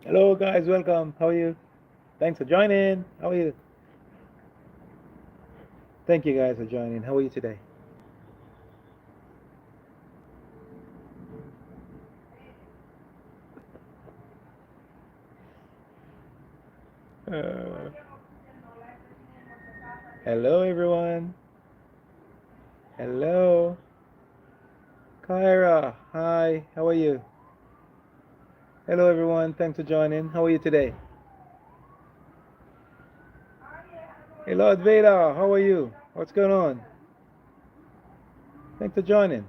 Hello, guys. Welcome. How are you? Thanks for joining. How are you? Thank you, guys, for joining. How are you today? Uh, hello, everyone. Hello. Kyra. Hi. How are you? Hello, everyone. Thanks for joining. How are you today? Hello, Advaita. How are you? What's going on? Thanks for joining.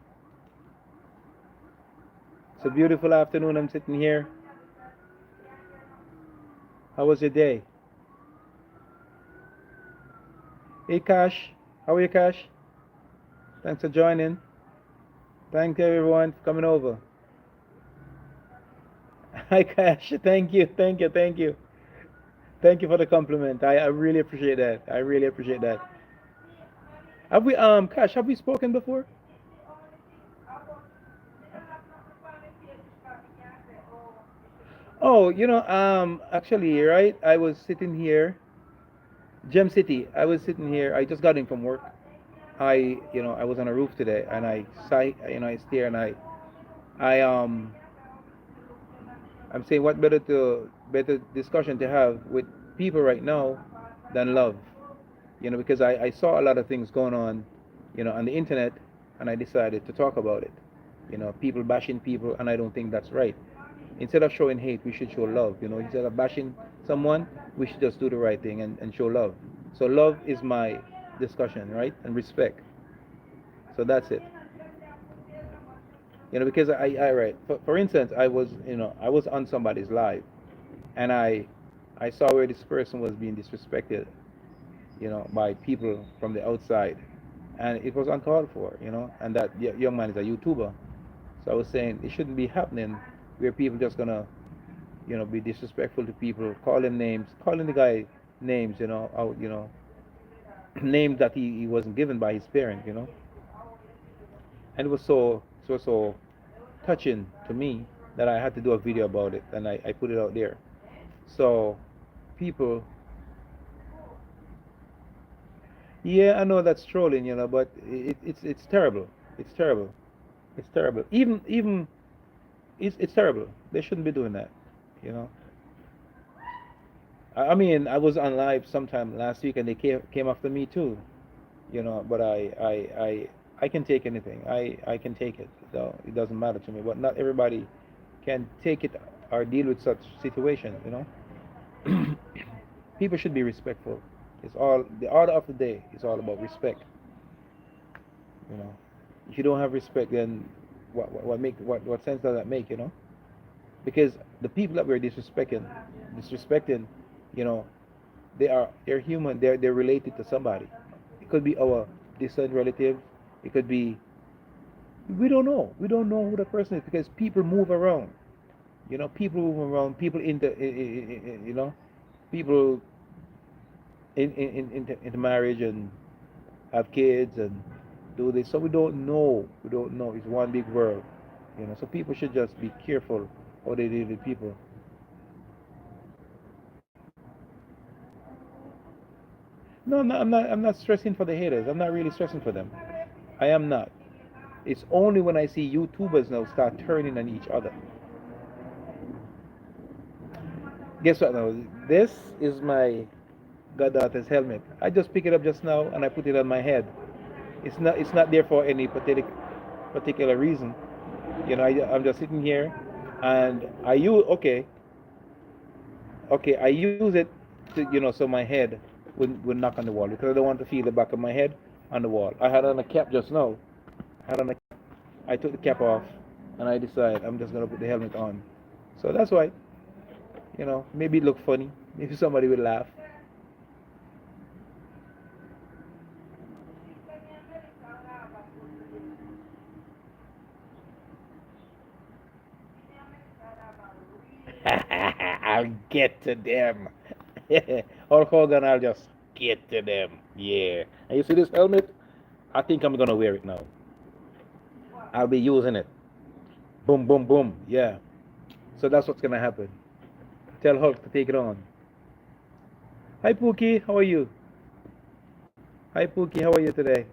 It's a beautiful afternoon. I'm sitting here. How was your day? Hey, Cash. How are you, Cash? Thanks for joining. Thank you, everyone, for coming over. Hi, Cash. Thank you. Thank you. Thank you. Thank you for the compliment. I really appreciate that. I really appreciate that. Have we Cash, have we spoken before? Oh, actually, right? I was sitting here, Gem City. I was sitting here. I just got in from work. I was on a roof today, and I sight, I stare, and I'm saying what better discussion to have with people right now than love. Because I saw a lot of things going on, on the internet, and I decided to talk about it. People bashing people, and I don't think that's right. Instead of showing hate, we should show love. Instead of bashing someone, we should just do the right thing and show love. So love is my discussion, right? And respect. So that's it. Because I right. For instance, I was on somebody's live, and I saw where this person was being disrespected, by people from the outside, and it was uncalled for, and that young man is a YouTuber. So I was saying it shouldn't be happening where people just gonna, be disrespectful to people, calling the guy names, out, names that he wasn't given by his parent, and it was so touching to me that I had to do a video about it, and I put it out there. So people, yeah, I know that's trolling, but it's terrible. It's terrible. It's terrible. Even it's terrible. They shouldn't be doing that. You know. I mean, I was on live sometime last week, and they came after me too. But I can take anything. I can take it. So it doesn't matter to me. But not everybody can take it or deal with such situations. People should be respectful. It's all the order of the day is all about respect. You know, if you don't have respect, then what sense does that make? Because the people that we're disrespecting, you know, they're human. They're related to somebody. It could be our distant relative. It could be We don't know. We don't know who the person is because people move around. People move around. People people into marriage and have kids and do this. So we don't know. We don't know. It's one big world. So people should just be careful how they deal with people. No, I'm not stressing for the haters. I'm not really stressing for them. I am not. It's only when I see YouTubers now start turning on each other. Guess what now? This is my goddaughter's helmet. I just picked it up just now and I put it on my head. It's not there for any particular reason. I'm just sitting here and I use okay, I use it to, so my head would knock on the wall because I don't want to feel the back of my head on the wall. I had on a cap just now. I had on a I took the cap off and I decided I'm just gonna put the helmet on. So that's why, maybe it look funny. Maybe somebody will laugh. I'll get to them. Hulk Hogan, I'll just get to them. Yeah. And you see this helmet? I think I'm gonna wear it now. I'll be using it. Boom, boom, boom. Yeah. So that's what's gonna happen. Tell Hulk to take it on. Hi Pookie, how are you? Hi Pookie, how are you today?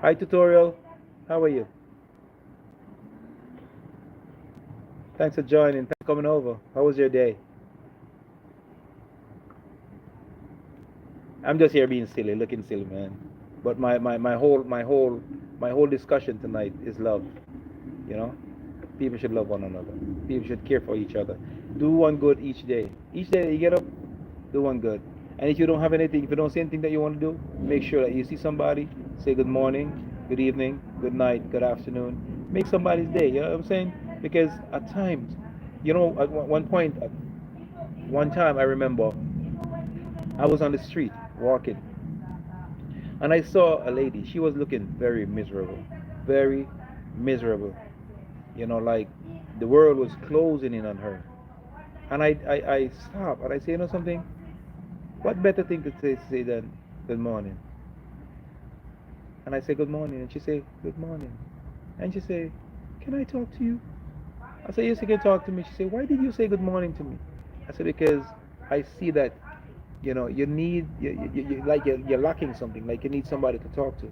Hi Tutorial, how are you? Thanks for joining. Thanks for coming over. How was your day? I'm just here being silly, looking silly, man. But my whole discussion tonight is love. You know, people should love one another. People should care for each other. Do one good each day. Each day that you get up, do one good. And if you don't have anything, if you don't see anything that you want to do, make sure that you see somebody, say good morning, good evening, good night, good afternoon. Make somebody's day. You know what I'm saying? Because at times, at one point, one time I remember I was on the street walking and I saw a lady. She was looking very miserable, very miserable. Like the world was closing in on her. And I stopped and I say, something? What better thing to say than good morning? And I say good morning, and she say good morning, and she say, can I talk to you? I say yes, you can talk to me. She say, why did you say good morning to me? I said because I see that you need like you're lacking something, like you need somebody to talk to.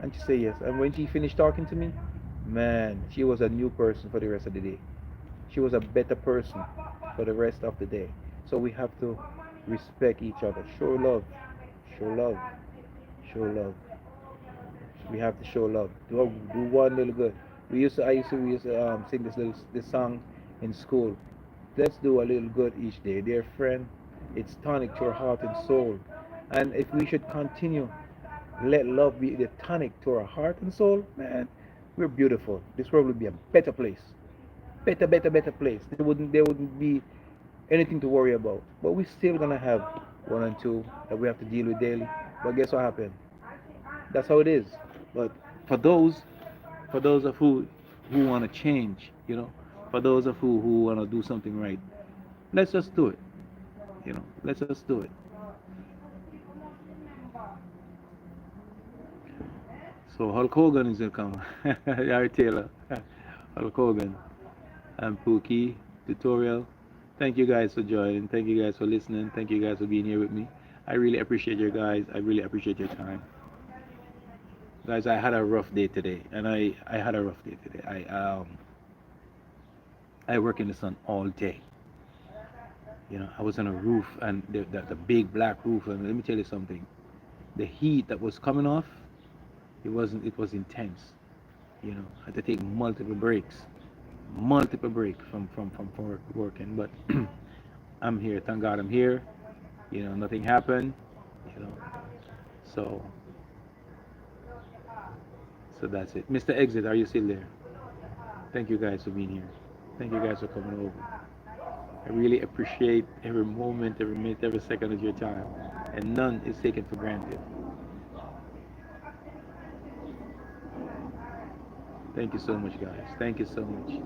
And she say yes. And when she finished talking to me, man, she was a new person for the rest of the day. She was a better person for the rest of the day. So we have to respect each other, show love, show love, show love. We have to show love. Do one little good. We used to sing this song in school. Let's do a little good each day, dear friend. It's tonic to our heart and soul. And if we should continue, let love be the tonic to our heart and soul, man, we're beautiful. This world would be a better place. Better, better, better place. There wouldn't be anything to worry about. But we're still gonna have one and two that we have to deal with daily. But guess what happened? That's how it is. But for those for those of who want to change, for those of who want to do something right, let's just do it. Let's just do it. So Hulk Hogan is gonna come. Yari Taylor, Hulk Hogan, and Pookie tutorial. Thank you guys for joining. Thank you guys for listening. Thank you guys for being here with me. I really appreciate you guys. I really appreciate your time. Guys, I had a rough day today, and I had a rough day today. I work in the sun all day. I was on a roof, and the big black roof, and let me tell you something. The heat that was coming off, it was intense. I had to take multiple break from working. But I'm here. Thank God I'm here. Nothing happened. You know, so that's it. Mr. Exit, are you still there? Thank you guys for being here. Thank you guys for coming over. I really appreciate every moment, every minute, every second of your time, and none is taken for granted. Thank you so much, guys. Thank you so much.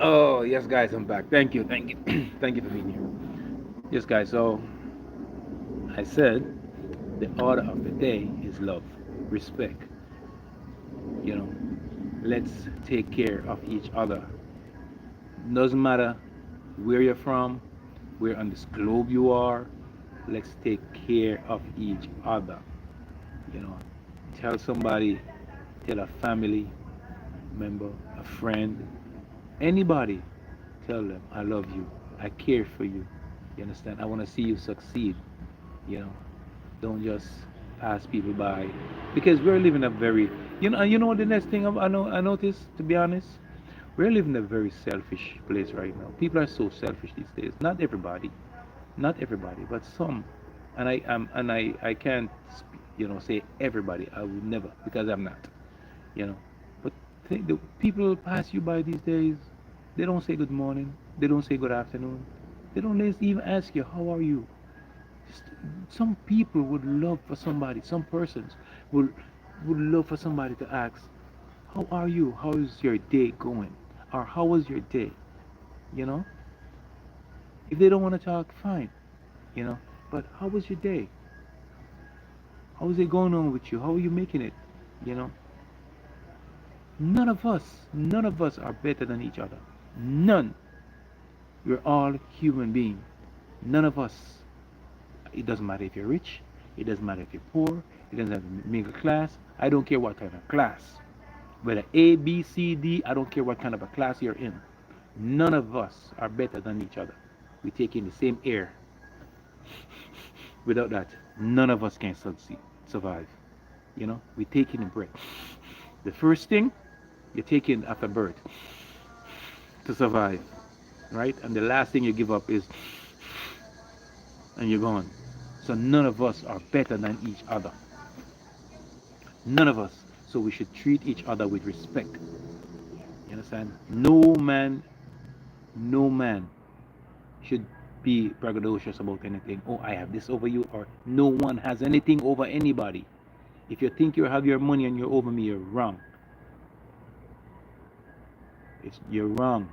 Oh, yes, guys, I'm back. Thank you, thank you, thank you for being here. Yes, guys. So I said the order of the day is love, respect. You know, let's take care of each other. Doesn't matter where you're from, where on this globe you are. Let's take care of each other. You know, tell somebody, tell a family member, a friend, anybody, tell them I love you, I care for you. You understand? I want to see you succeed. You know, don't just pass people by because we're living a very, you know what the next thing I noticed, to be honest, we're living a very selfish place right now. People are so selfish these days. Not everybody, not everybody, but some. And I can't, say everybody. I would never, because I'm not. You know, but the people pass you by these days. They don't say good morning. They don't say good afternoon. They don't even ask you how are you. Just- Some people would love for somebody. Some persons would would love for somebody to ask, how are you? How is your day going? Or how was your day? You know, if they don't want to talk, fine. You know, but how was your day? How is it going on with you? How are you making it? You know, none of us are better than each other. None. We're all human beings. None of us. It doesn't matter if you're rich. It doesn't matter if you're poor. It doesn't matter if you're middle class. I don't care what kind of class. Whether A, B, C, D, I don't care what kind of a class you're in. None of us are better than each other. We take in the same air. Without that, none of us can succeed, survive. You know, we take in a breath. The first thing you take in after birth to survive, right? And the last thing you give up is, and you're gone. So none of us are better than each other. None of us. So we should treat each other with respect. You understand? No man should be braggadocious about anything. Oh, I have this over you, or no one has anything over anybody. If you think you have your money and you're over me, you're wrong. You're wrong.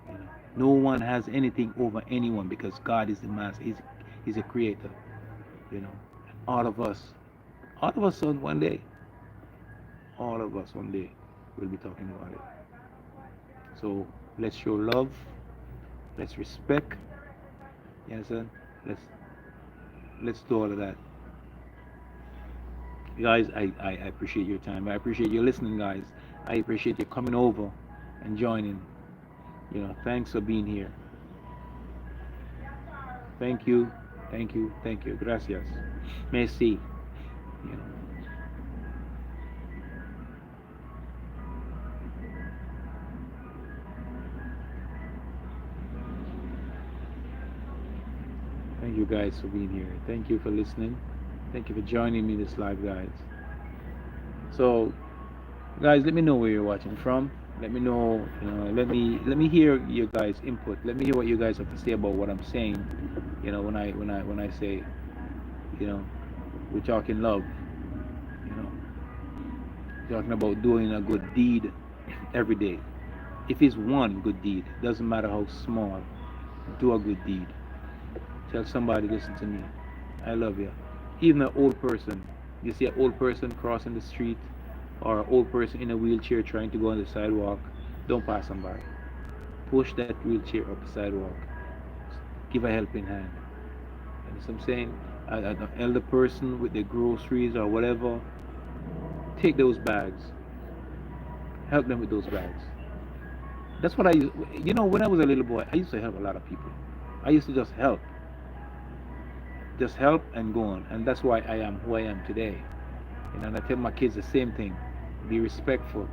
You know, no one has anything over anyone because God is the master. He's a creator. You know, all of us, all of us on one day, all of us one day will be talking about it. So let's show love. Let's respect. You understand? Let's let's do all of that, guys. I appreciate your time. I appreciate you listening, guys. I appreciate you coming over and joining. Thanks for being here. Thank you, thank you, thank you. Gracias. Merci. You know, thank you guys for being here. Thank you for listening. Thank you for joining me this live, guys. So, guys, let me know where you're watching from. Let me know. Let me hear your guys' input. Let me hear what you guys have to say about what I'm saying. When I say, you know, we're talking love. You know, talking about doing a good deed every day. If it's one good deed, doesn't matter how small, do a good deed. Tell somebody, listen to me. I love you. Even an old person, you see an old person crossing the street or an old person in a wheelchair trying to go on the sidewalk, don't pass them by. Push that wheelchair up the sidewalk. Give a helping hand. You know what I'm saying? An elder person with their groceries or whatever, take those bags. Help them with those bags. That's what I used. When I was a little boy, I used to help a lot of people. I used to just help and go on, and that's why I am who I am today. And I tell my kids the same thing: be respectful.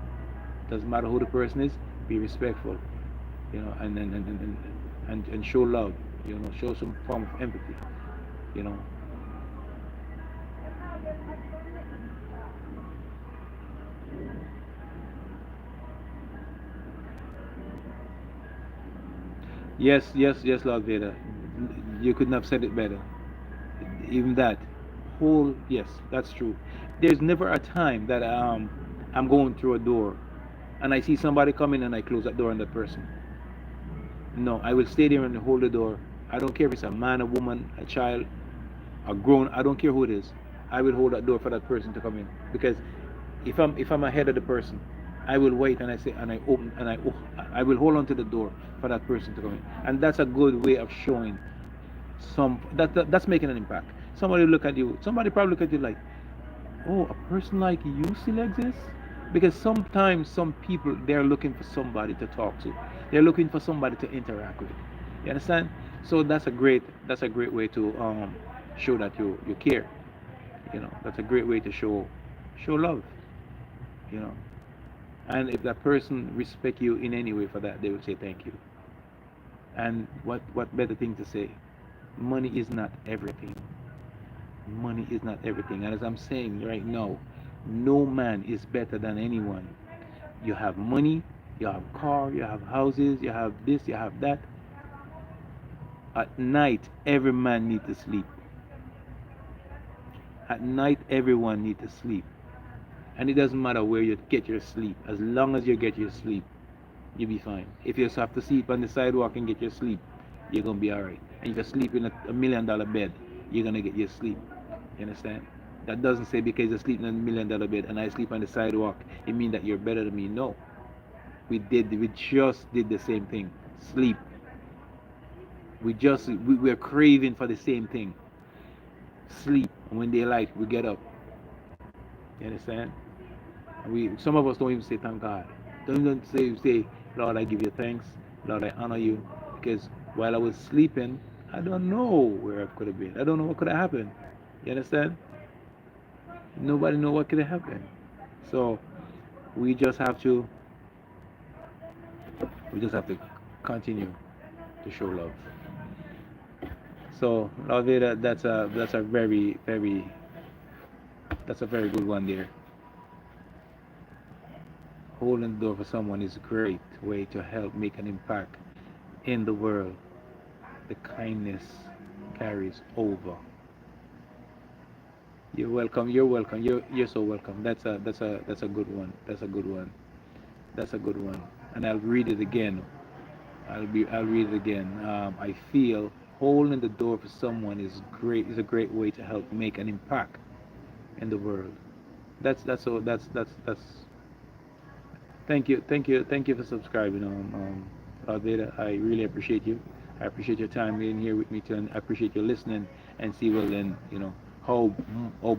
Doesn't matter who the person is, be respectful. And show love. Show some form of empathy. You know, Yes, yes, yes, Lord Vader. You couldn't have said it better. Even that whole, yes, that's true. There's never a time that I'm going through a door and I see somebody coming and I close that door on that person. No, I will stay there and hold the door. I don't care if it's a man, a woman, a child, a grown. I don't care who it is. I will hold that door for that person to come in because if I'm ahead of the person, I will wait and I say and I open and I will hold on to the door for that person to come in, and that's a good way of showing that's making an impact. Somebody look at you. Somebody probably look at you like, oh, a person like you still exists? Because sometimes some people they're looking for somebody to talk to. They're looking for somebody to interact with. You understand? So that's a great way to show that you care. That's a great way to show love. You know. And if that person respect you in any way for that, they will say thank you. And what better thing to say? Money is not everything. Money is not everything. And as I'm saying right now, no man is better than anyone. You have money, you have car, you have houses, you have this, you have that. At night, every man need to sleep. At night, everyone need to sleep. And it doesn't matter where you get your sleep. As long as you get your sleep, you'll be fine. If you just have to sleep on the sidewalk and get your sleep, you're gonna be alright. And if you sleep in a $1 million bed, you're gonna get your sleep. You understand? That doesn't say because you're sleeping in $1 million bed and I sleep on the sidewalk, it means that you're better than me. No. We just did the same thing. Sleep. We're craving for the same thing. Sleep. And when daylight, we get up. You understand? Some of us don't even say thank God. Don't even say, Lord, I give you thanks. Lord, I honor you. Because while I was sleeping, I don't know where I could have been. I don't know what could have happened. You understand? Nobody know what could have happened. So we just have to we just have to continue to show love. So Lord Vader, that's a very good one there. Holding the door for someone is a great way to help make an impact in the world. The kindness carries over. You're welcome. You're welcome. You're so welcome. That's a good one. That's a good one. That's a good one. And I'll read it again. I'll read it again. I feel holding the door for someone is great. Is a great way to help make an impact in the world. That's. Thank you for subscribing. Veda, I really appreciate you. I appreciate your time being here with me too, and I appreciate you listening and see well then how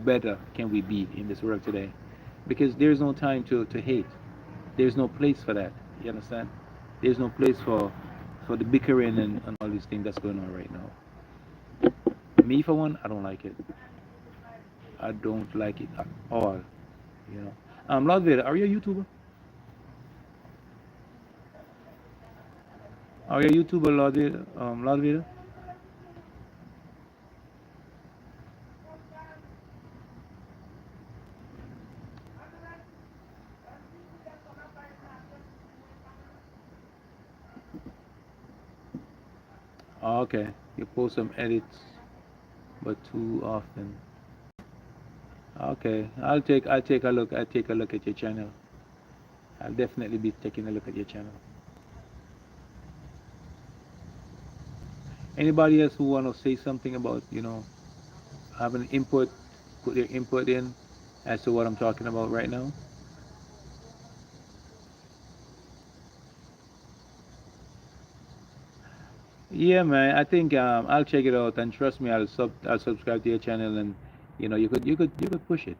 better can we be in this world today, because there's no time to hate. There's no place for that. You understand? There's no place for the bickering and all these things that's going on right now. Me for one, I don't like it. I don't like it at all. You know. Lord Vader, are you a YouTuber? Are you a YouTuber, Lord Vader? Lord Vader? Oh, okay. You post some edits, but too often. Okay. I'll take a look. I'll take a look at your channel. I'll definitely be taking a look at your channel. Anybody else who wanna say something about, having input, put their input in as to what I'm talking about right now? Yeah, man. I think I'll check it out, and trust me, I'll subscribe to your channel, and you could push it.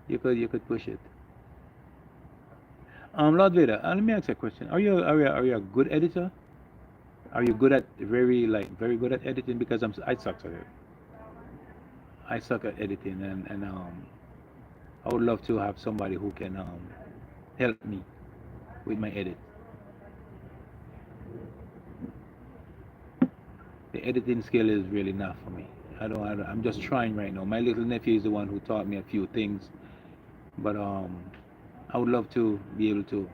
You could push it. Lord Vader, let me ask you a question. Are you a good editor? Are you good at very good at editing? Because I suck at it. I suck at editing, and I would love to have somebody who can help me with my edit. The editing skill is really not for me. I'm just trying right now. My little nephew is the one who taught me a few things, but I would love to be able to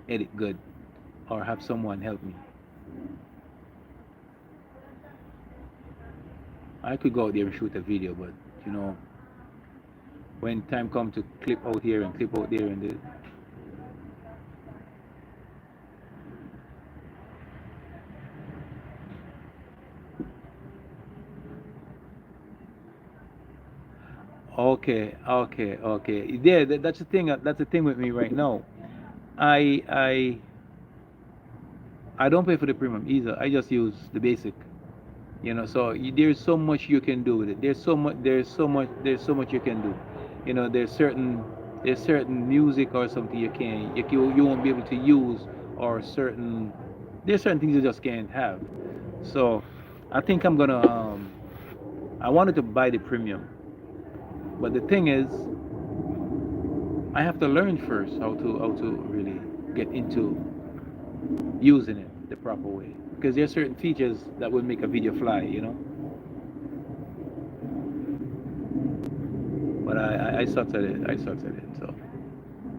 edit good or have someone help me. I could go out there and shoot a video, but you know, when time comes to clip out here and clip out there and the, okay, okay, okay. Yeah, that's the thing. That's the thing with me right now. I I I don't pay for the premium either. I just use the basic. You know, so there's so much you can do with it. There's so much you can do. You know, there's certain music or something you won't be able to use, or there's certain things you just can't have. So I think I wanted to buy the premium, but the thing is, I have to learn first how to really get into using it the proper way, because there's certain features that will make a video fly, you know. But I sucked at it. I sucked at it. So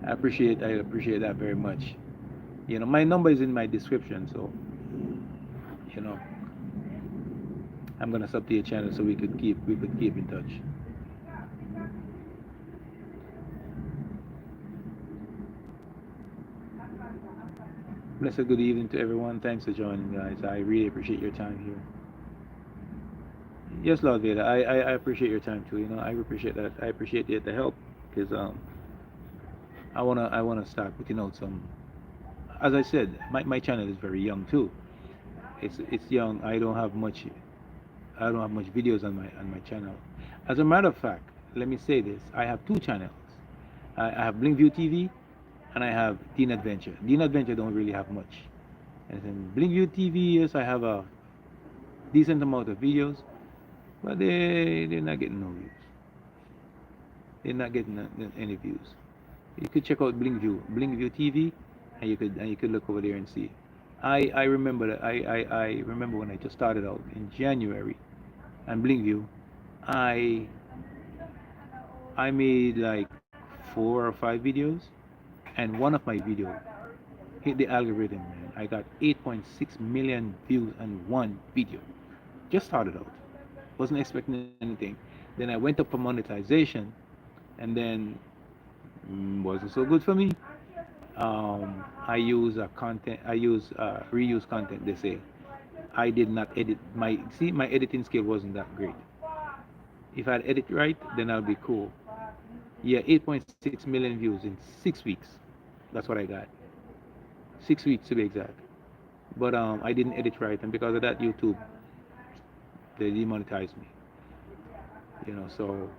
I appreciate that very much. You know, my number is in my description, so you know, I'm gonna sub to your channel so we could keep in touch. Blessed good evening to everyone. Thanks for joining, guys. I really appreciate your time here. Yes, Lord Vader, I appreciate your time too. You know, I appreciate that. I appreciate the help, because I wanna start putting out some. As I said, my channel is very young too. It's young. I don't have much videos on my channel. As a matter of fact, let me say this: I have two channels. I have Blinkview TV, and I have Teen Adventure. Teen Adventure don't really have much. And then Blinkview TV, yes, I have a decent amount of videos, but they're not getting no views. They're not getting any views. You could check out Blinkview TV, and you could look over there and see. I remember that I remember when I just started out in January, and Blinkview, I I made like 4 or 5 videos, and one of my videos hit the algorithm, man. I got 8.6 million views on one video. Just started out. Wasn't expecting anything. Then I went up for monetization, and then wasn't so good for me. I use content. I use reuse content. They say I did not edit my editing skill wasn't that great. If I'd edit right, then I'll be cool. Yeah, 8.6 million views in 6 weeks. That's what I got. 6 weeks to be exact. But I didn't edit right, and because of that, YouTube they demonetized me. You know, so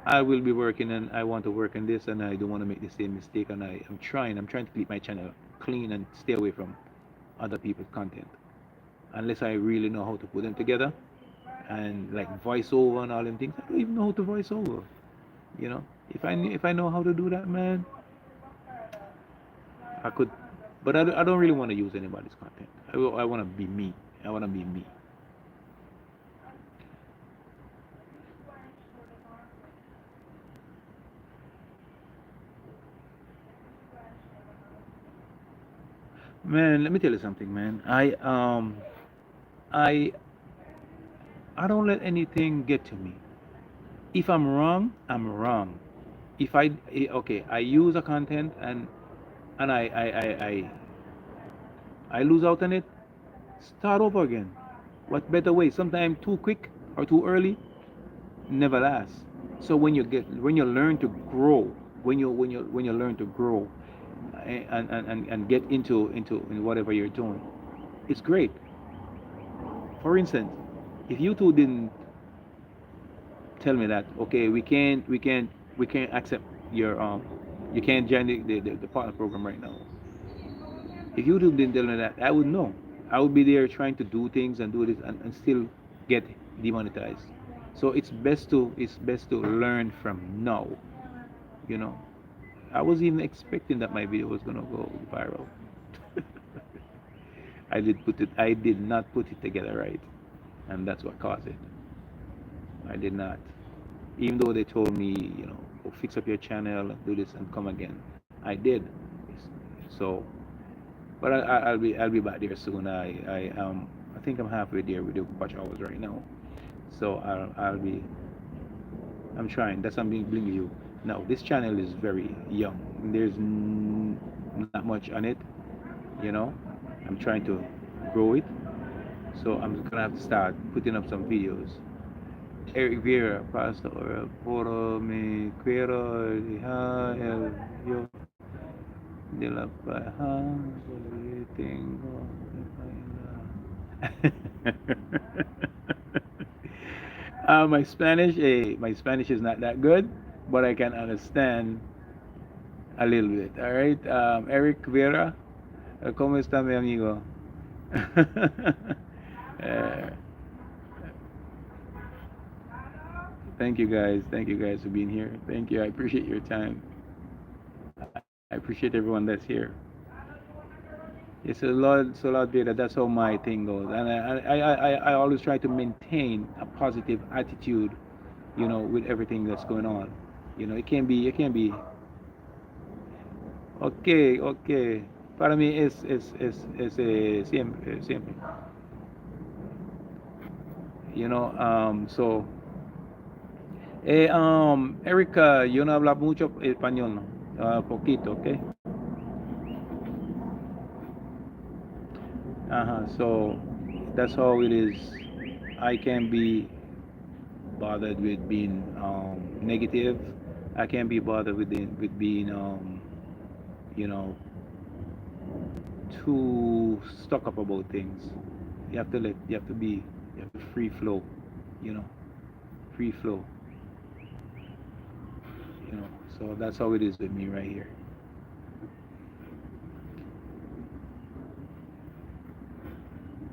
I will be working, and I want to work on this, and I don't want to make the same mistake. And I'm trying to keep my channel clean and stay away from other people's content, unless I really know how to put them together, and like voiceover and all them things. I don't even know how to voice over. You know, if I know how to do that, man, I could. But I don't really want to use anybody's content. I want to be me. I want to be me. Man, let me tell you something, man. I I don't let anything get to me. If I'm wrong, I'm wrong. If okay, I use a content, and I lose out on it, start over again. What better way? Sometimes too quick or too early never lasts. So when you learn to grow, when you learn to grow, and get into in whatever you're doing, it's great. For instance, if you two didn't tell me that, okay, we can't accept your you can't join the partner program right now. If you two didn't tell me that, I would know. I would be there trying to do things and do this, and still get demonetized. So it's best to learn from now. You know, I was even expecting that my video was gonna go viral. I did not put it together right, and that's what caused it. I did not. Even though they told me, "Oh, fix up your channel and do this and come again," I did. So But I'll be back there soon. I think I'm halfway there with the watch hours right now. So I'm trying. That's what I'm bringing you. Now this channel is very young. There's not much on it, you know. I'm trying to grow it. So I'm gonna have to start putting up some videos. Eric Vieira, Pastor Poro me quiero dejar el yo de la paja que tengo. My Spanish is not that good, but I can understand a little bit. All right, Eric Vera, ¿cómo está mi amigo? uh, thank you guys. Thank you guys for being here. Thank you. I appreciate your time. I appreciate everyone that's here. It's a lot better. That's how my thing goes, and I always try to maintain a positive attitude, with everything that's going on. It can be. Okay, okay. Para mí es siempre, siempre. So, Erika, yo no hablo mucho español, ¿no? Poquito, okay? So that's how it is. I can be bothered with being negative. I can't be bothered with being you know too stuck up about things. You have to free flow, you know, free flow, you know. So that's how it is with me right here.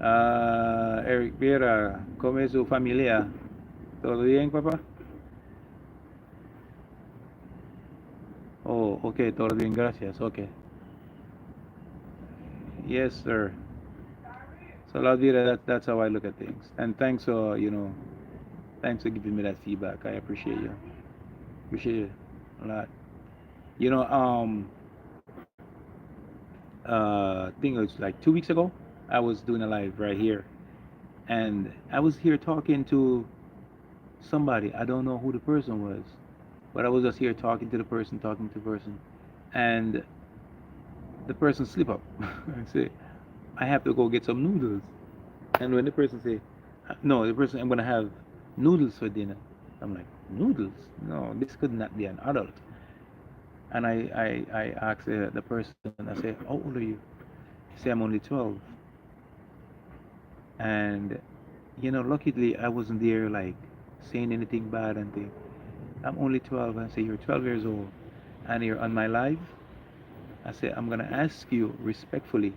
Eric Vera, ¿cómo es su familia? ¿Todo bien, papá? Oh, okay, todo bien, gracias. Okay. Yes, sir. So, Laudira, that's how I look at things. And thanks for giving me that feedback. I appreciate you. Appreciate it a lot. You know, I think it was like 2 weeks ago, I was doing a live right here, and I was here talking to somebody. I don't know who the person was, but I was just here talking to the person, and the person slip up. I say, I have to go get some noodles. And when the person say, no, the person, I'm gonna have noodles for dinner. I'm like, noodles? No, this could not be an adult. And I asked the person, I say, how old are you? He say, I'm only 12. And, luckily I wasn't there like saying anything bad and thing. I'm only 12. I say, you're 12 years old and you're on my live. I say, I'm gonna ask you respectfully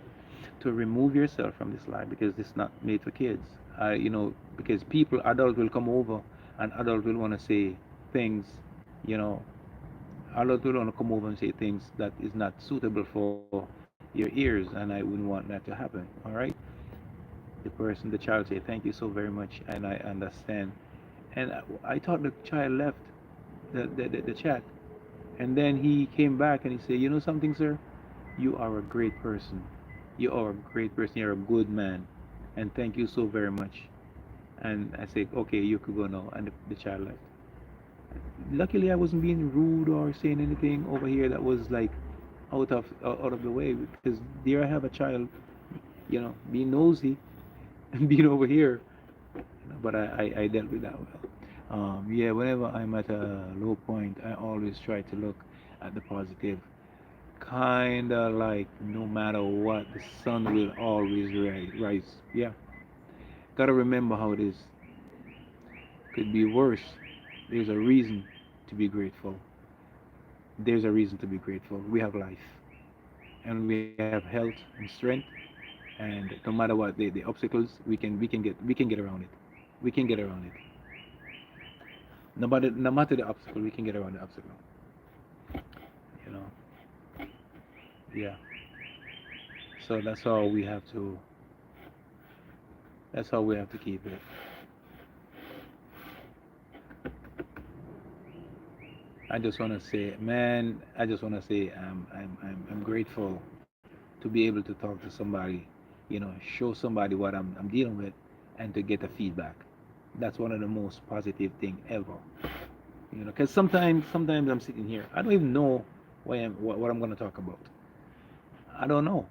to remove yourself from this live because this is not made for kids. Because adults will come over and adults will want to say things, you know, adults will want to come over and say things that is not suitable for your ears, and I wouldn't want that to happen. All right. The child say, thank you so very much, and I understand. And I thought the child left the chat, and then he came back and he said, you know something, sir? You are a great person. You are a great person. You're a good man. And thank you so very much. And I said, okay, you could go now. And the child left. Luckily, I wasn't being rude or saying anything over here that was like out of the way because there I have a child, being nosy and being over here. But I dealt with that well. Yeah, whenever I'm at a low point, I always try to look at the positive. Kinda like no matter what, the sun will always rise. Yeah, gotta remember how it is. Could be worse. There's a reason to be grateful. There's a reason to be grateful. We have life, and we have health and strength, and no matter what the obstacles, we can get around it. We can get around it. No matter the obstacle, we can get around the obstacle. You know. Yeah. So that's how we have to keep it. I just want to say, man, I just want to say I'm grateful to be able to talk to somebody, show somebody what I'm dealing with, and to get a feedback. That's one of the most positive thing ever. Because sometimes I'm sitting here, I don't even know what I'm going to talk about. I don't know.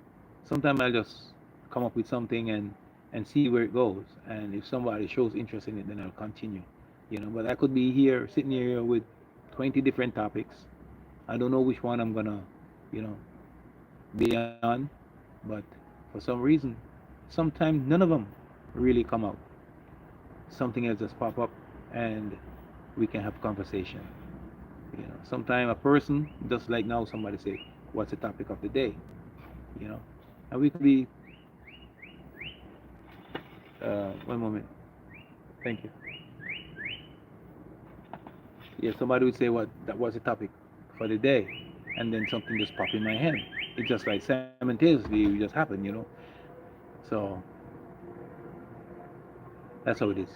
Sometimes I'll just come up with something and see where it goes. And if somebody shows interest in it, then I'll continue. But I could be here sitting here with 20 different topics. I don't know which one I'm gonna, you know, be on. But for some reason, sometimes none of them really come out. Something else just pop up, and we can have conversation. Sometimes a person, just like now, somebody say, "What's the topic of the day?" You know, and we could be. One moment. Thank you. Yeah, somebody would say what that was the topic for the day, and then something just pop in my head. It just like simultaneously it just happened. So that's how it is.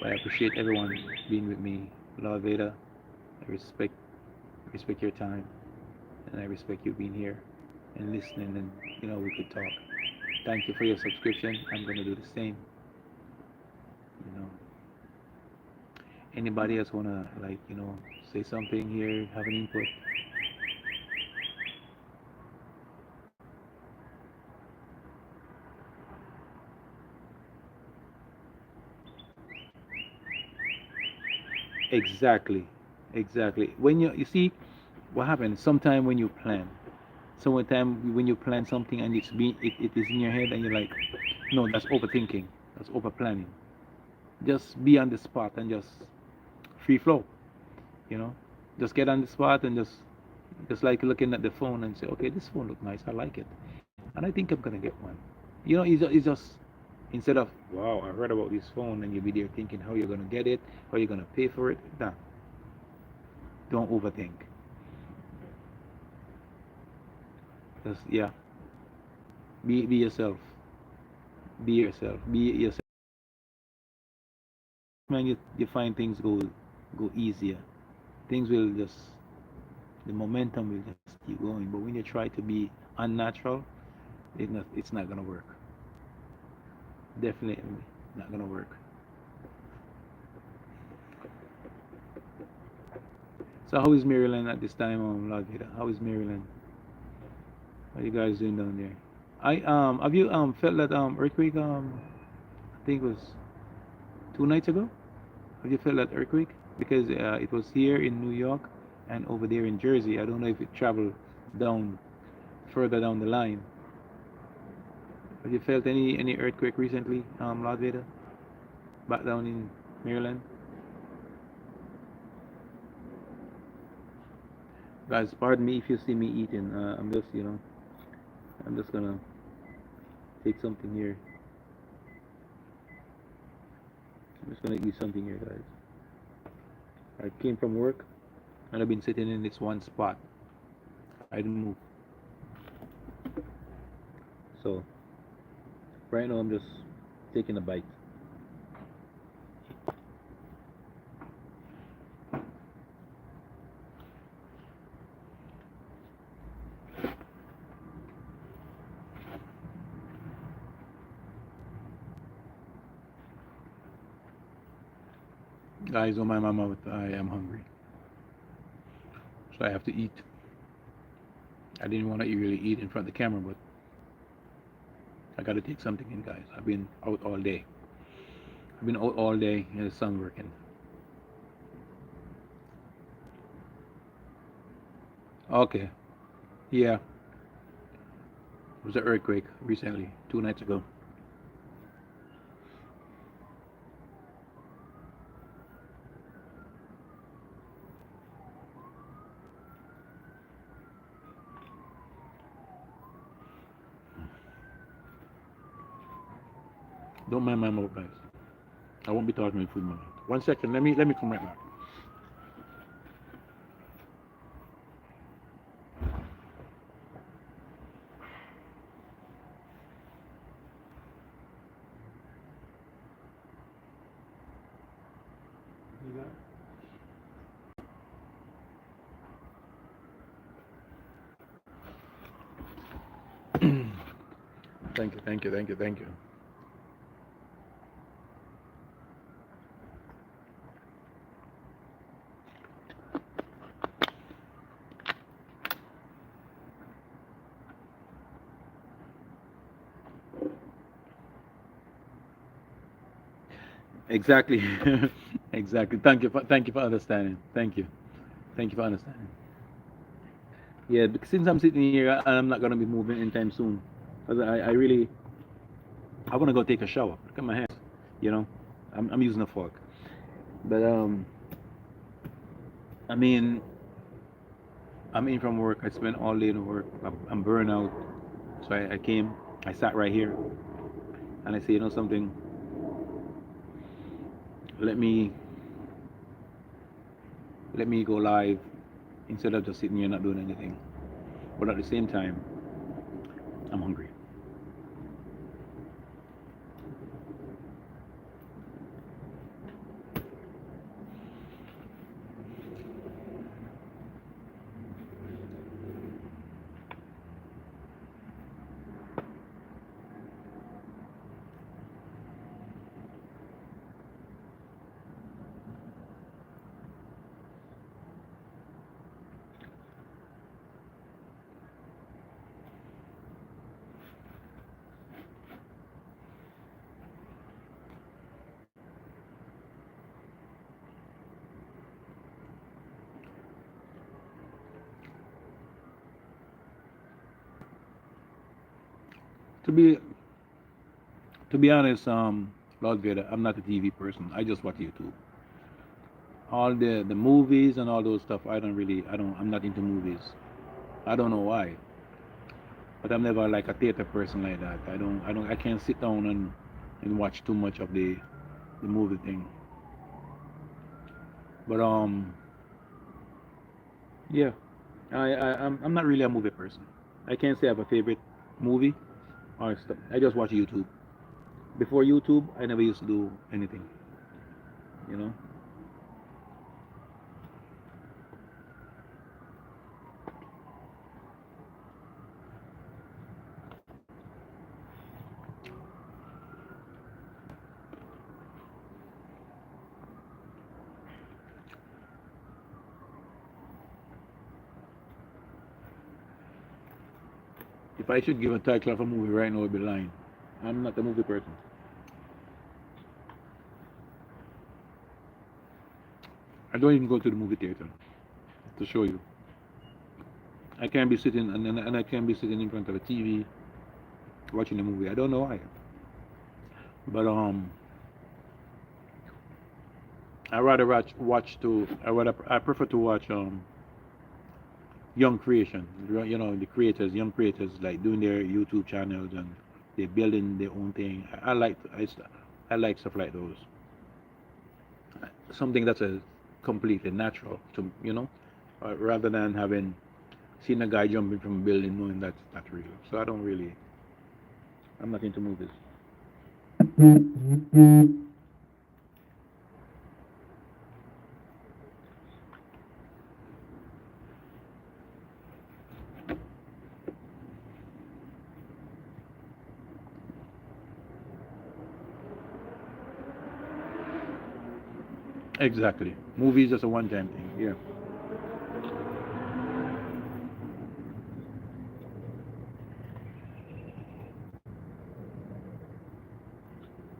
But I appreciate everyone being with me. Lord Veda, I respect your time, and I respect you being here and listening, and we could talk. Thank you for your subscription. I'm gonna do the same. You know, Anybody else wanna say something here, have an input? Exactly, exactly. When you see what happens, sometime when you plan, sometime when you plan something and it is in your head and you're like, no, that's overthinking, that's over planning. Just be on the spot and just free flow. You know, just get on the spot and just like looking at the phone and say, okay, this phone look nice, I like it, and I think I'm gonna get one. It's just instead of wow, I heard about this phone, and you'll be there thinking how you're gonna get it, how you're gonna pay for it. Nah, don't overthink. Just yeah, be yourself. Be yourself. Be yourself. Man, you find things go easier. Things will just the momentum will just keep going. But when you try to be unnatural, it's not gonna work. Definitely not gonna work. So how is Maryland at this time, Lord Vida? How is Maryland? What are you guys doing down there? I have you felt that earthquake I think it was 2 nights ago? Have you felt that earthquake? Because it was here in New York and over there in Jersey. I don't know if it traveled down further down the line. Have you felt any earthquake recently, Lord Vader? Back down in Maryland? Guys, pardon me if you see me eating. I'm just gonna take something here. I'm just gonna eat something here, guys. I came from work and I've been sitting in this one spot. I didn't move. So right now I'm just taking a bite. Guys, don't mind my mouth. I am hungry, so I have to eat. I didn't want to really eat in front of the camera, but I got to take something in, guys. I've been out all day. I've been out all day in the sun working. Okay, yeah, it was an earthquake recently, 2 nights ago. Don't mind my mouth, guys. I won't be talking with food in my mouth. 1 second. Let me come right back. Thank you, thank you, thank you, thank you. Exactly. Exactly. Thank you for understanding. Thank you. Thank you for understanding. Yeah, because since I'm sitting here and I'm not gonna be moving anytime soon, because I really I wanna go take a shower. Look at my hands. You know, I'm using a fork. But I mean, I'm in from work. I spent all day in work. I'm burned out. So I came. I sat right here, and I say, you know something. Let me let me go live instead of just sitting here not doing anything. But at the same time, I'm hungry. To be to be honest, Lord Vader, I'm not a TV person. I just watch YouTube. All the movies and all those stuff, I'm not into movies. I don't know why, but I'm never like a theater person like that. I can't sit down and watch too much of the movie thing. But yeah, I'm not really a movie person. I can't say I have a favorite movie or stuff. I just watch YouTube. Before YouTube, I never used to do anything. You know, if I should give a title of a movie right now, it would be lying. I'm not a movie person. I don't even go to the movie theater to show you. I can't be sitting and I can't be sitting in front of a TV watching a movie. I don't know why, but I rather I prefer to watch young creation. You know, the creators, young creators, like doing their YouTube channels and they're building their own thing. I like stuff like those. Something that's a completely natural to rather than having seen a guy jumping from a building knowing that's not real. So I'm not into movies. Exactly. Movies is a one-time thing. Yeah.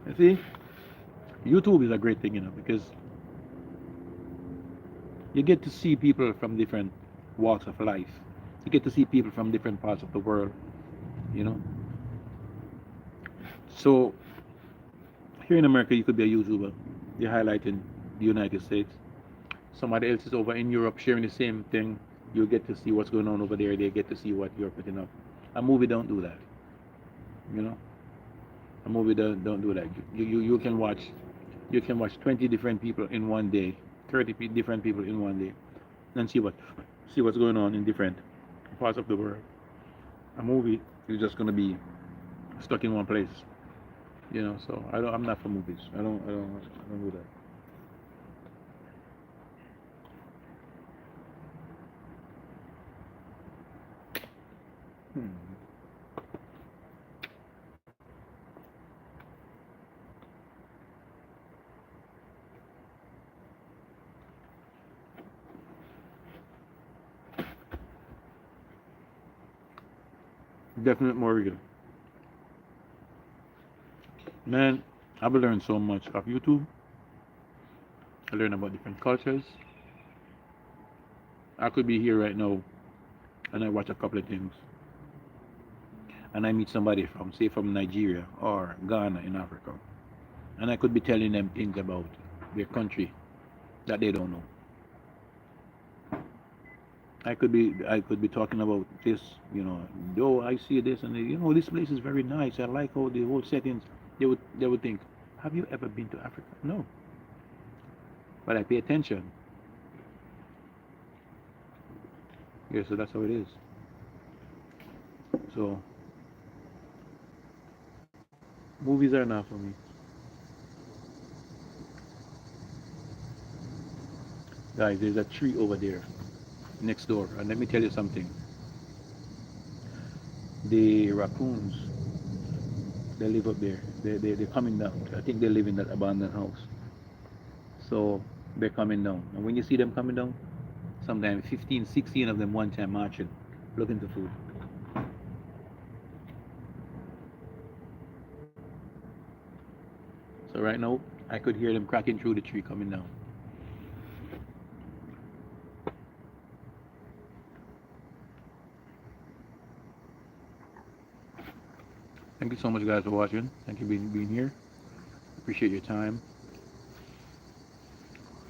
You see, YouTube is a great thing, because you get to see people from different walks of life. You get to see people from different parts of the world, you know. So here in America, you could be a YouTuber. You're highlighting the United States. Somebody else is over in Europe sharing the same thing. You get to see what's going on over there. They get to see what you're putting up. A movie don't do that, you know. A movie don't do that. You can watch 20 different people in one day, 30 different people in one day, and see what's going on in different parts of the world. A movie is just gonna be stuck in one place, So I'm not for movies. I don't do that. Hmm. Definite Morgan. Man, I've learned so much of YouTube. I learn about different cultures. I could be here right now and I watch a couple of things and I meet somebody from, say, from Nigeria or Ghana in Africa, and I could be telling them things about their country that they don't know. I could be talking about this, though I see this and this place is very nice. I like all the whole settings. They would think, have you ever been to Africa? No, but I pay attention. Yeah, so that's how it is. So movies are not for me, guys. There's a tree over there next door, and let me tell you something. The raccoons, they live up there. They're coming down. I think they live in that abandoned house. So they're coming down. And when you see them coming down, sometimes 15, 16 of them one time marching, looking for food. So right now, I could hear them cracking through the tree coming down. Thank you so much, guys, for watching. Thank you for being here. Appreciate your time.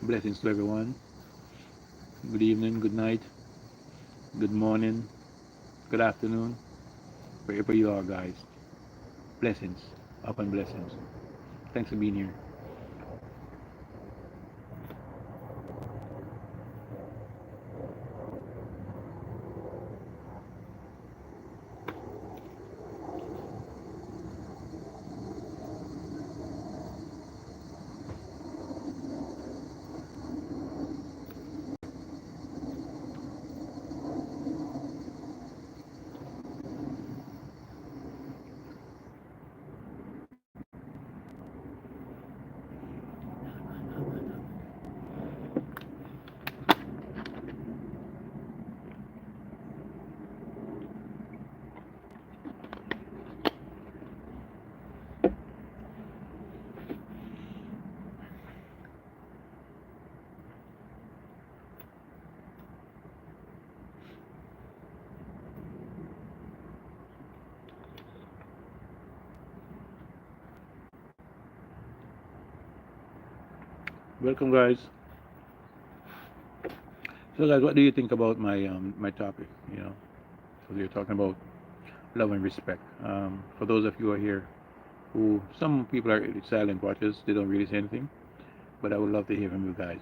Blessings to everyone. Good evening, good night, good morning, good afternoon, wherever you are, guys. Blessings, up and blessings. Thanks for being here. Welcome, guys. So, guys, what do you think about my topic? So you're talking about love and respect. For those of you who are here, who some people are silent watchers, they don't really say anything, but I would love to hear from you guys.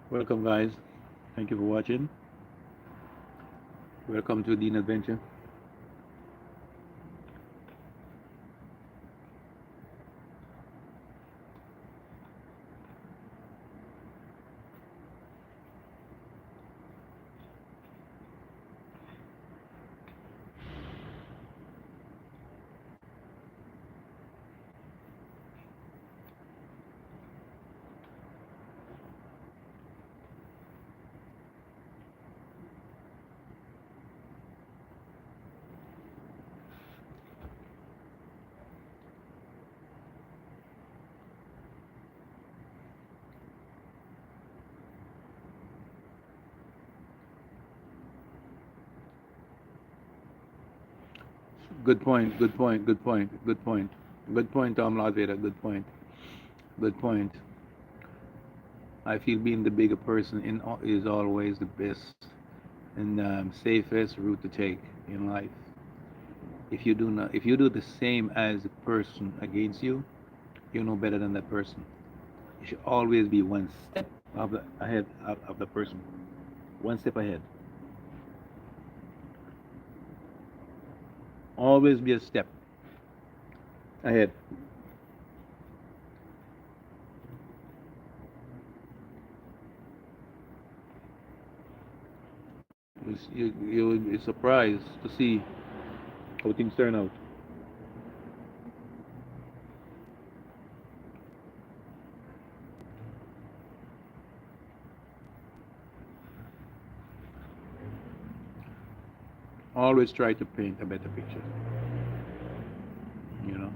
Welcome, guys. Thank you for watching. Welcome to Dean Adventure. Good point. Good point. Good point. Good point. Good point, Tom Laveda. Good point. Good point. I feel being the bigger person is always the best and safest route to take in life. If you do the same as the person against you, you're no better than that person. should always be one step ahead of the person. One step ahead. Always be a step ahead. You would be surprised to see how things turn out. Always try to paint a better picture. You know.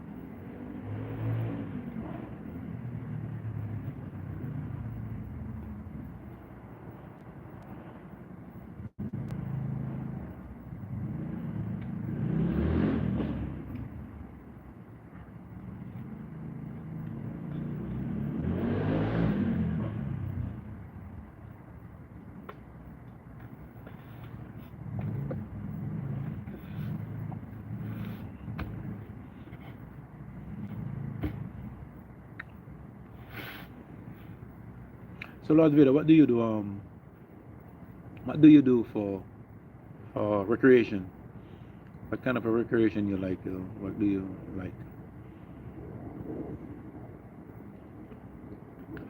So Lord Vader, what do you do? What do you do for recreation? What kind of a recreation you like? What do you like?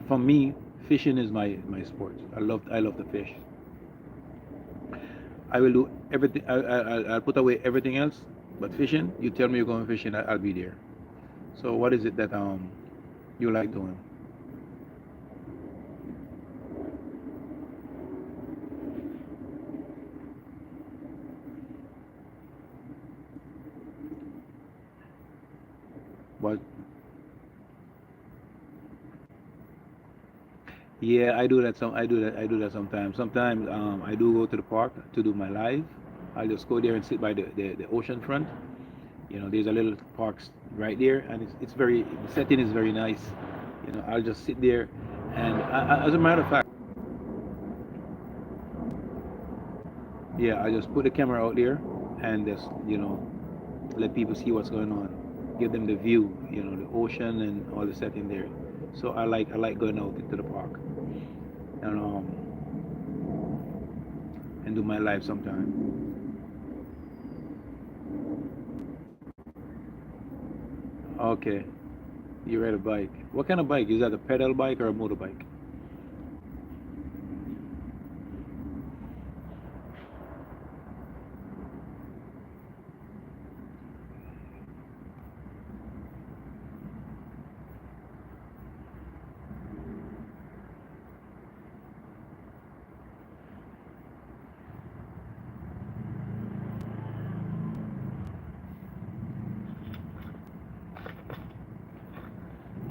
For me, fishing is my sport. I love to fish. I will do everything. I'll put away everything else, but fishing. You tell me you're going fishing, I'll be there. So what is it that you like doing? What? Yeah, I do that. I do that sometimes. Sometimes I do go to the park to do my live. I'll just go there and sit by the ocean front. There's a little park right there, and it's very the setting is very nice. I'll just sit there, and as a matter of fact, yeah, I just put the camera out there, and just let people see what's going on, give them the view, the ocean and all the setting there. So I like going out into the park, and do my live sometime. Okay, you ride a bike. What kind of bike? Is that a pedal bike or a motorbike?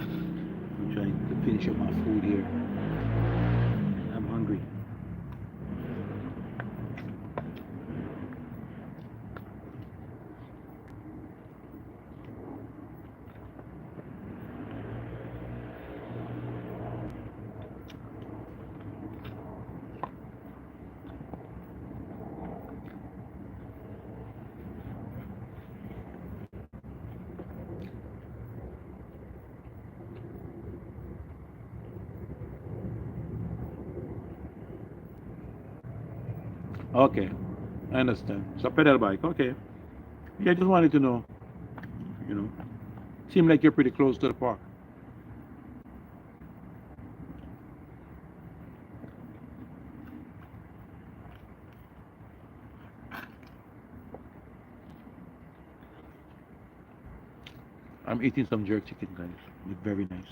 I'm trying to finish up my food here. I'm hungry. Okay, I understand. So pedal bike. Okay. Yeah, I just wanted to know. You know, seem like you're pretty close to the park. I'm eating some jerk chicken, guys. It's very nice.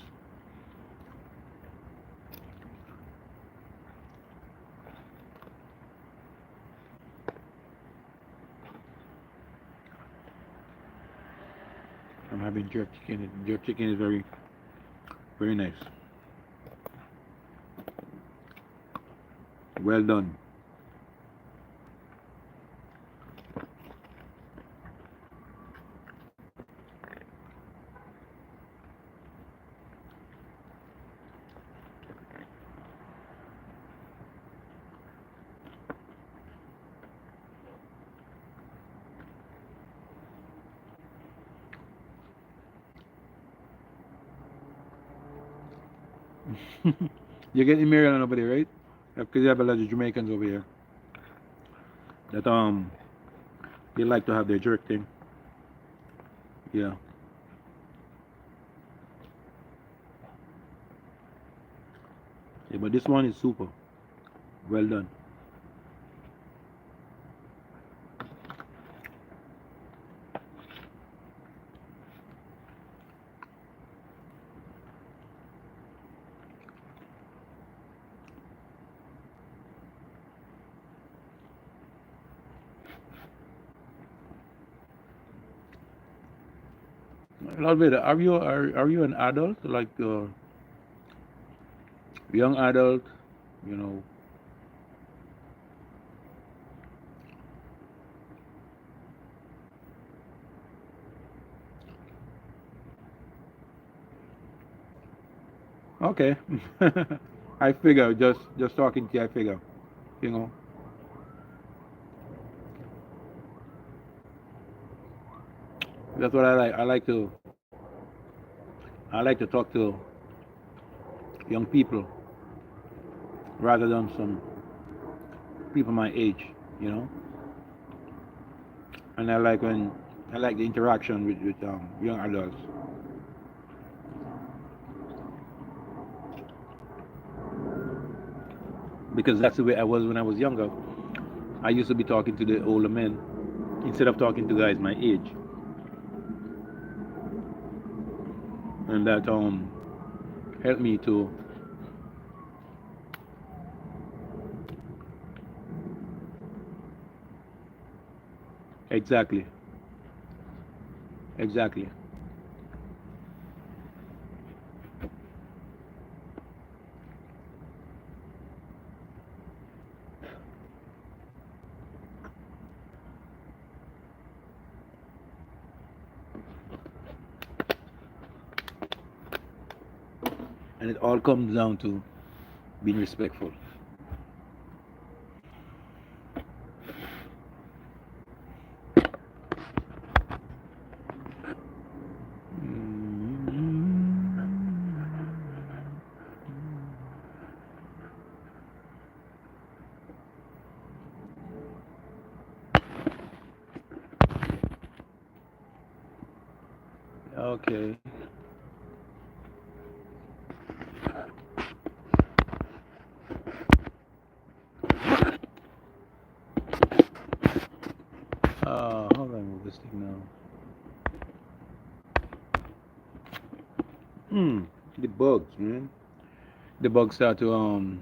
I'm having jerk chicken. Jerk chicken is very, very nice. Well done. You get in Maryland over there, right? Because you have a lot of Jamaicans over here that they like to have their jerk thing. Yeah. Yeah, but this one is super. Well done. Lalveda, are you an adult like young adult? You know. Okay. I figure just talking to you, I figure. You know. That's what I like. I like to talk to young people rather than some people my age. You know. And I like the interaction with young adults because that's the way I was when I was younger. I used to be talking to the older men instead of talking to guys my age, and that helped me to exactly, exactly, and it all comes down to being respectful. Okay. How do I move this thing now? Hmm. The bugs, man. The bugs start to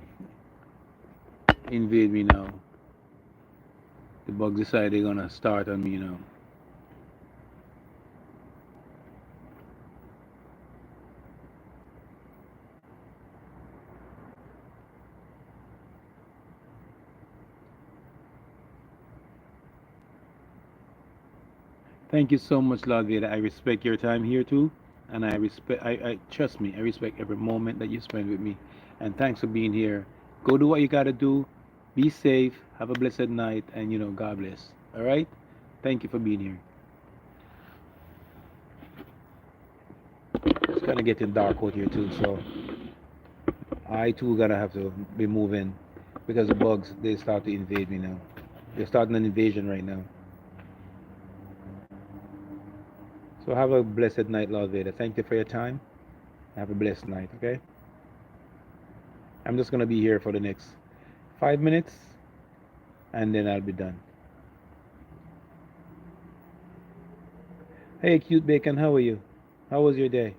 invade me now. The bugs decide they're gonna start on me now. Thank you so much, Lavida. I respect your time here too, and I trust me. I respect every moment that you spend with me, and thanks for being here. Go do what you gotta do. Be safe. Have a blessed night, and God bless. All right. Thank you for being here. It's kind of getting dark out here too, so I too gonna have to be moving because the bugs they start to invade me now. They're starting an invasion right now. So have a blessed night, Lord Vader. Thank you for your time. Have a blessed night, okay? I'm just gonna be here for the next 5 minutes and then I'll be done. Hey, cute bacon, how are you? How was your day?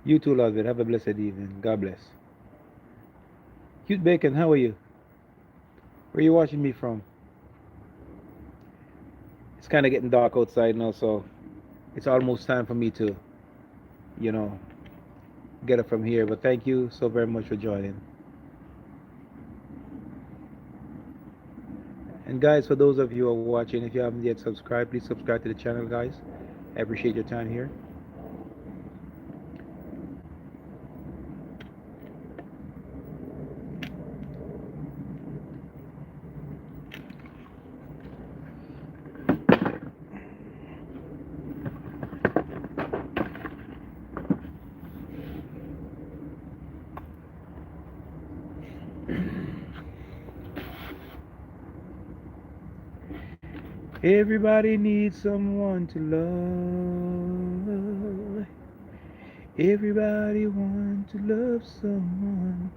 You too, Lord Vader. Have a blessed evening. God bless. Cute bacon, how are you? Where are you watching me from? It's kind of getting dark outside now, so it's almost time for me to, you know, get up from here. But thank you so very much for joining. And guys, for those of you who are watching, if you haven't yet subscribed, please subscribe to the channel, guys. I appreciate your time here. Everybody needs someone to love. Everybody wants to love someone.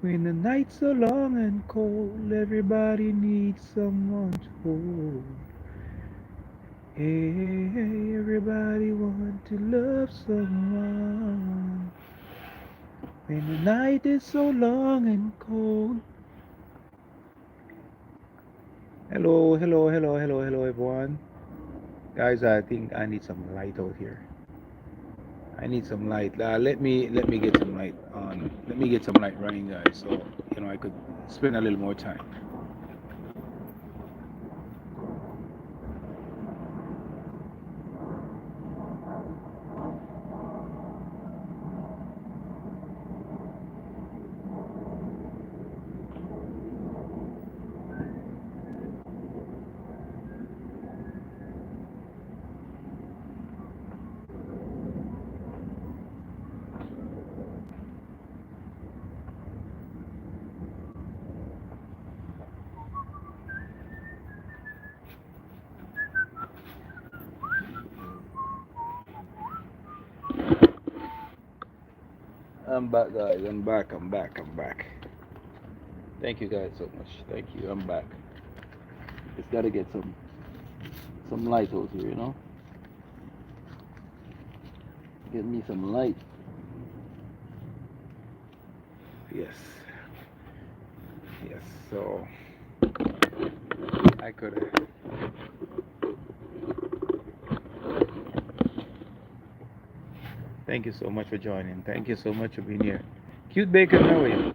When the night's so long and cold, everybody needs someone to hold. Hey, everybody wants to love someone. When the night is so long and cold. Hello, hello, hello, hello, hello, everyone. Guys, I think I need some light out here. I need some light. Let me get some light on. Let me get some light running, guys. So I could spend a little more time. I'm back, guys. I'm back. I'm back. I'm back. Thank you, guys, so much. Thank you. I'm back. Just gotta get some light out here. Get me some light. Yes. Yes. So I could. Thank you so much for joining. Thank you so much for being here. Cute Bacon, how are you?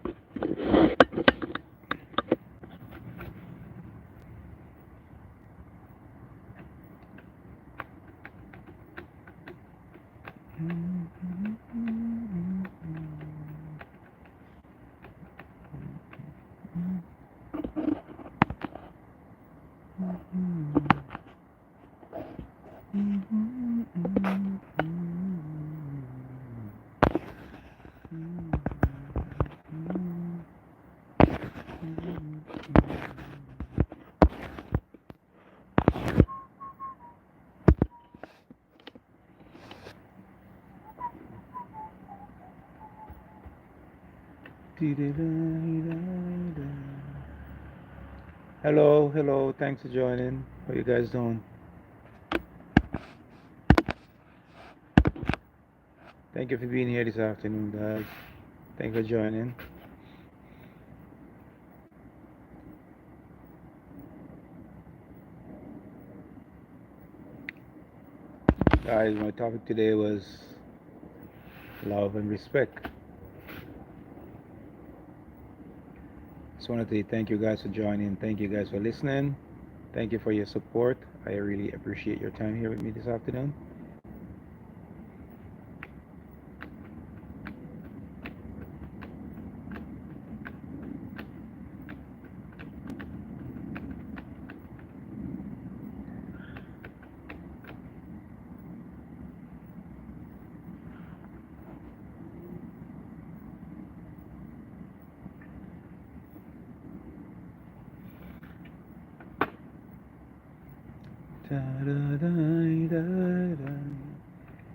Hello, hello. Thanks for joining. How you guys doing? Thank you for being here this afternoon, guys. Thanks for joining. Guys, my topic today was love and respect. Just wanted to thank you guys for joining. Thank you guys for listening. Thank you for your support. I really appreciate your time here with me this afternoon.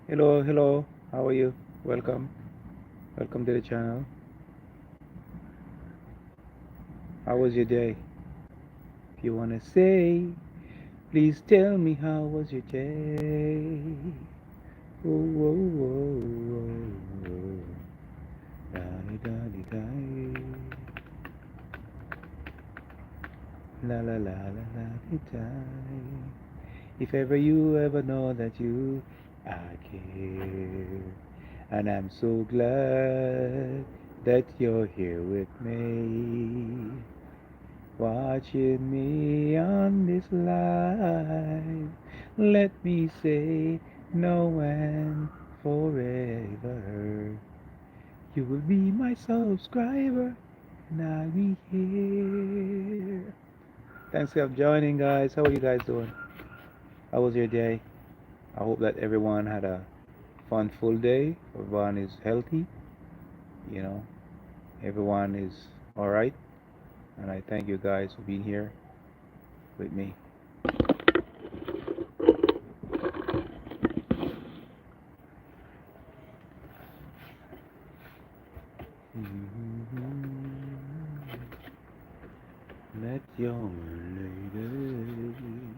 Hello, hello. How are you? Welcome. Welcome to the channel. How was your day? If you want to say, please tell me how was your day? Oh, oh, oh, oh, oh. Da, da, da, da. La la la la la da. If ever you ever know that I care, and I'm so glad that you're here with me, watching me on this live. Let me say no and forever. You will be my subscriber, and I'll be here. Thanks for joining, guys. How are you guys doing? How was your day? I hope that everyone had a fun, full day. Everyone is healthy. You know, everyone is all right. And I thank you guys for being here with me. lady.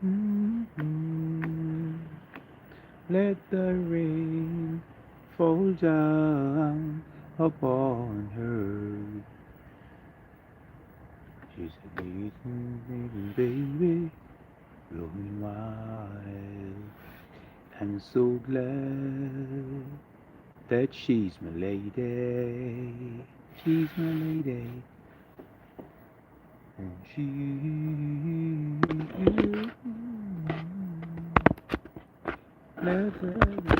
Mhm. Let the rain fall down upon her. She's a little baby, blowing wild. I'm so glad that she's my lady. She's my lady. And she let the